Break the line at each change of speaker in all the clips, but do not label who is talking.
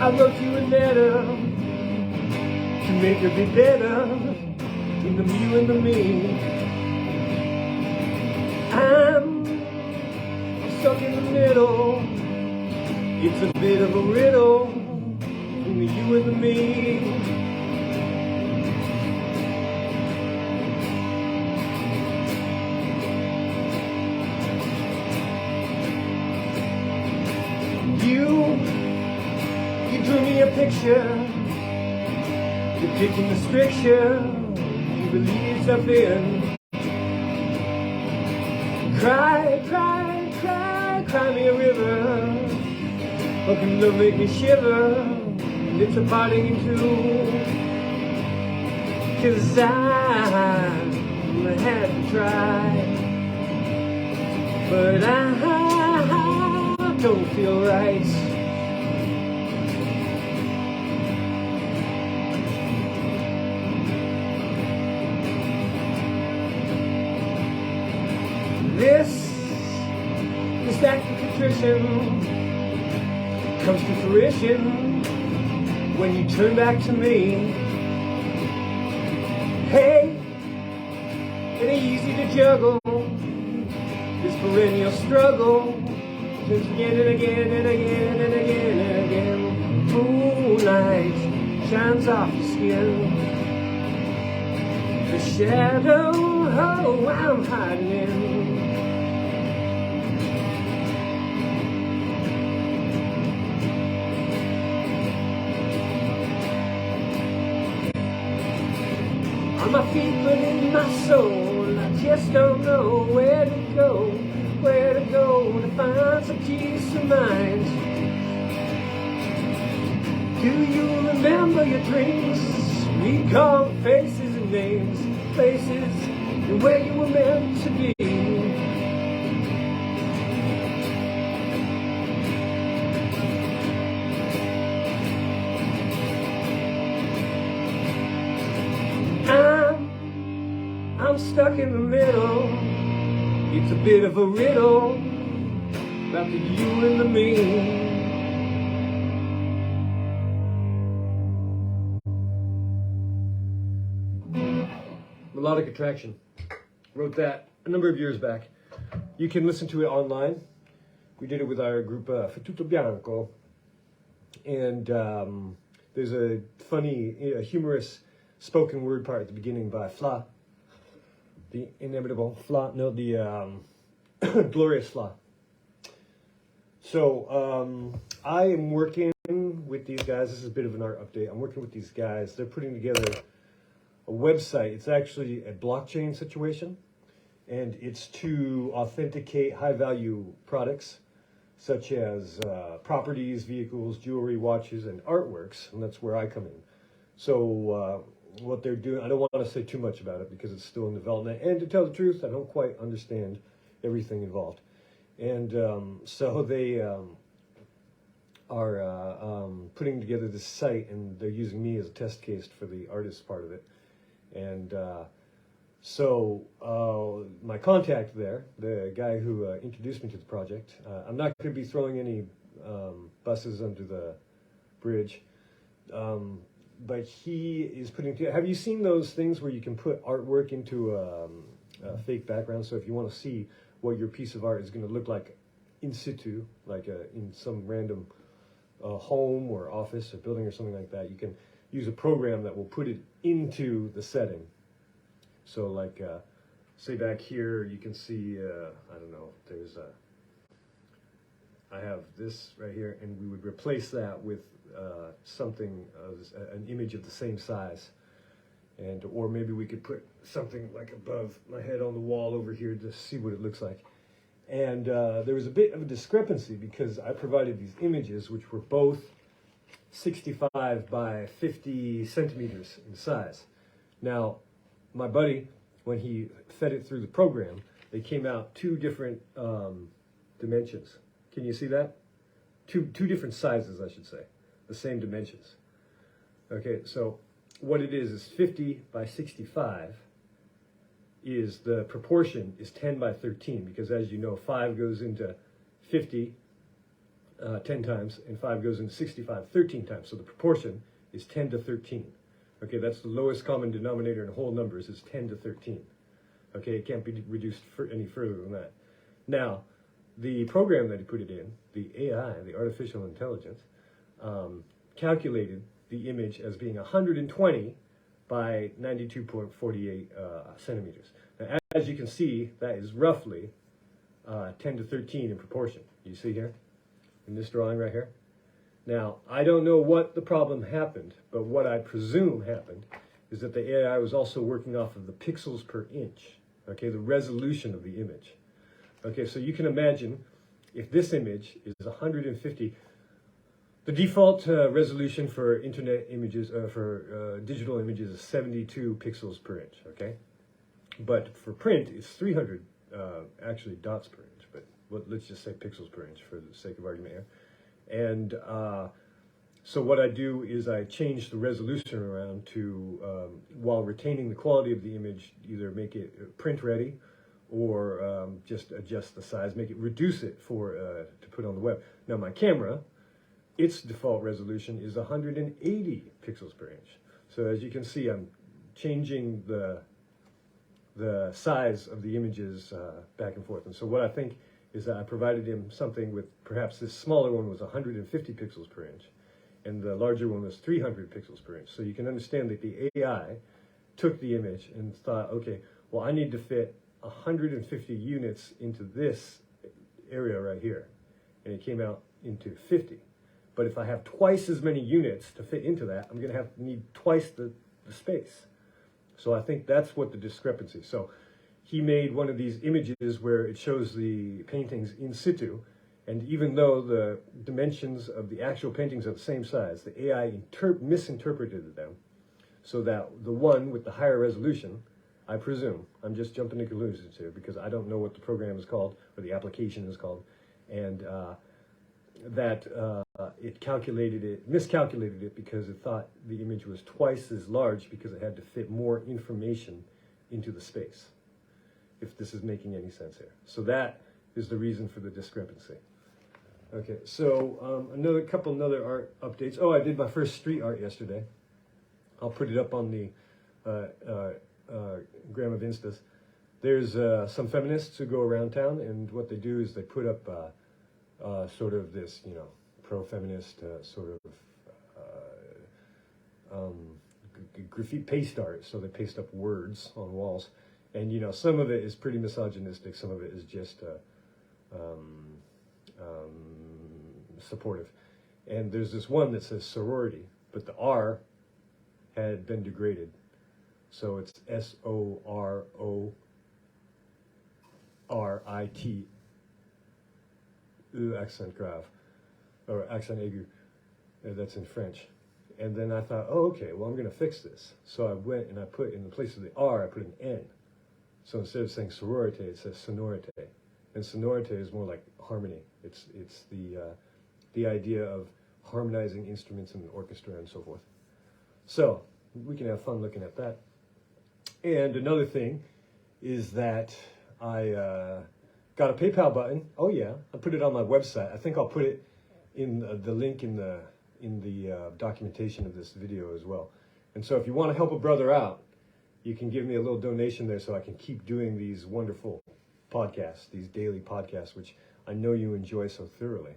I wrote you a letter to make it be better in the you and the me. I'm stuck in the middle. It's a bit of a riddle in the you and the me. You drew me a picture depicting the stricture you believe yourself in. Cry, cry, cry, cry me a river. How can love make me shiver? Lips are parting in two. 'Cause I had to try, but I don't feel right. This act of contrition comes to fruition when you turn back to me. Hey, it ain't easy to juggle this perennial struggle, just again and again and again and again and again. Moonlight shines off your skin. The shadow, oh, I'm hiding in. On my feet, but in my soul, I just don't know where to go to find some peace of mind. Do you remember your dreams? Recall faces and names, places and where you were meant to be. I'm stuck in the middle. It's a bit of a riddle about the you and the me. Melodic Attraction. Wrote that a number of years back. You can listen to it online. We did it with our group Fatuto Bianco. And there's a funny, humorous spoken word part at the beginning by Fla. The inimitable Fla, no, the glorious Fla. So I am working with these guys. This is a bit of an art update. I'm working with these guys. They're putting together a website. It's actually a blockchain situation, and it's to authenticate high-value products such as properties, vehicles, jewelry, watches, and artworks, and that's where I come in. So what they're doing, I don't want to say too much about it because it's still in development, and to tell the truth, I don't quite understand everything involved. And so they are putting together this site, and they're using me as a test case for the artist part of it. And so my contact there, the guy who introduced me to the project, I'm not going to be throwing any buses under the bridge, but he is putting together, have you seen those things where you can put artwork into a fake background? So if you want to see what your piece of art is going to look like in situ, like in some random home or office or building or something like that, you can use a program that will put it into the setting. So like, say back here, you can see, I don't know, there's I have this right here, and we would replace that with something, an image of the same size. And, or maybe we could put something like above my head on the wall over here to see what it looks like. And there was a bit of a discrepancy because I provided these images, which were both 65 by 50 centimeters in size. Now, my buddy, when he fed it through the program, they came out two different dimensions. Can you see that? two different sizes, I should say, the same dimensions. Okay, so what it is 50 by 65 is the proportion is 10 by 13, because as you know, 5 goes into 50 10 times, and 5 goes into 65 13 times. So the proportion is 10 to 13. Okay, that's the lowest common denominator in whole numbers is 10 to 13. Okay, it can't be reduced any further than that. Now, the program that he put it in, the AI, the artificial intelligence, calculated the image as being 120 by 92.48 centimeters. Now, as you can see, that is roughly 10 to 13 in proportion. You see here, in this drawing right here? Now, I don't know what the problem happened, but what I presume happened is that the AI was also working off of the pixels per inch, okay, the resolution of the image. Okay, so you can imagine if this image is 150, the default resolution for internet images, for digital images is 72 pixels per inch, okay? But for print, it's 300 actually dots per inch, but let's just say pixels per inch for the sake of argument here. And so what I do is I change the resolution around to, while retaining the quality of the image, either make it print ready or just adjust the size, reduce it for to put on the web. Now my camera, its default resolution is 180 pixels per inch. So as you can see, I'm changing the size of the images back and forth. And so what I think is that I provided him something with perhaps this smaller one was 150 pixels per inch, and the larger one was 300 pixels per inch. So you can understand that the AI took the image and thought, okay, well, I need to fit 150 units into this area right here. And it came out into 50. But if I have twice as many units to fit into that, I'm going to need twice the space. So I think that's what the discrepancy. So he made one of these images where it shows the paintings in situ, and even though the dimensions of the actual paintings are the same size, the AI misinterpreted them so that the one with the higher resolution, I presume, I'm just jumping to conclusions here because I don't know what the program is called or the application is called, and that it miscalculated it because it thought the image was twice as large because it had to fit more information into the space, if this is making any sense here. So that is the reason for the discrepancy. Okay, so another art updates. Oh, I did my first street art yesterday. I'll put it up on the gram of Instas. There's some feminists who go around town, and what they do is they put up sort of this, pro-feminist sort of graffiti paste art. So they paste up words on walls. And, some of it is pretty misogynistic. Some of it is just supportive. And there's this one that says sorority, but the R had been degraded. So it's SORORIT, accent grave, or accent aigu. That's in French. And then I thought, oh, okay, well, I'm going to fix this. So I went and I put, in the place of the R, I put an N. So instead of saying sorority, it says sonorite. And sonorite is more like harmony. It's the idea of harmonizing instruments in an orchestra and so forth. So we can have fun looking at that. And another thing is that I got a PayPal button. Oh yeah, I put it on my website. I think I'll put it in the link in the documentation of this video as well. And so if you want to help a brother out, you can give me a little donation there so I can keep doing these wonderful podcasts, these daily podcasts, which I know you enjoy so thoroughly.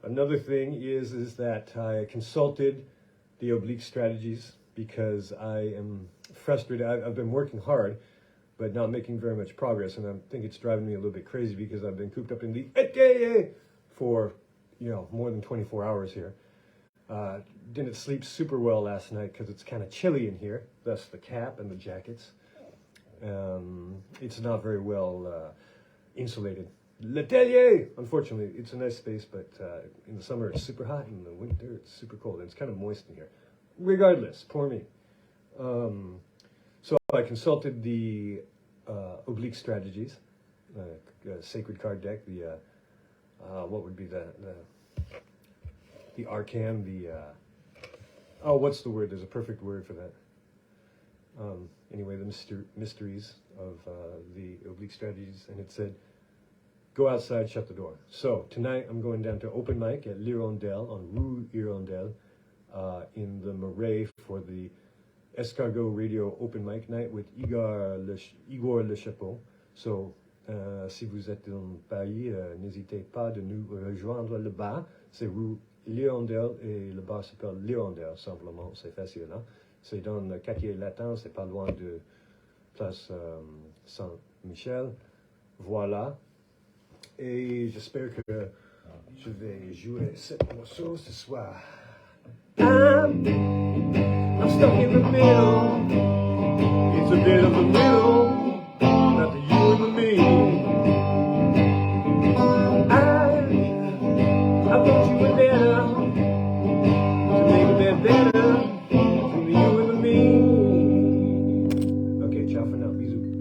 Another thing is that I consulted the oblique strategies because I am frustrated. I've been working hard, but not making very much progress, and I think it's driving me a little bit crazy because I've been cooped up in the AKA for, more than 24 hours here. Didn't sleep super well last night because it's kind of chilly in here, thus the cap and the jackets. It's not very well insulated. L'Atelier! Unfortunately, it's a nice space, but in the summer it's super hot, and in the winter it's super cold, and it's kind of moist in here. Regardless, poor me. So I consulted the oblique strategies, sacred card deck, what would be the arcane, oh, what's the word? There's a perfect word for that. Anyway, the mysteries of the oblique strategies, and it said, go outside, shut the door. So tonight I'm going down to open mic at L'Hirondelle on Rue Hirondelle in the Marais for the Escargot Radio Open Mic Night with Igor Le Chapeau. So si vous êtes dans Paris, n'hésitez pas de nous rejoindre le bar. C'est Rue L'Hirondelle et le bar s'appelle L'Hirondelle simplement, c'est facile. Hein? C'est dans le quartier latin, c'est pas loin de place Saint-Michel. Voilà. Et j'espère que je vais jouer ce morceau ce soir. I'm stuck in the middle. It's a bit of a middle, not the you and the me. I thought you were better to make it better.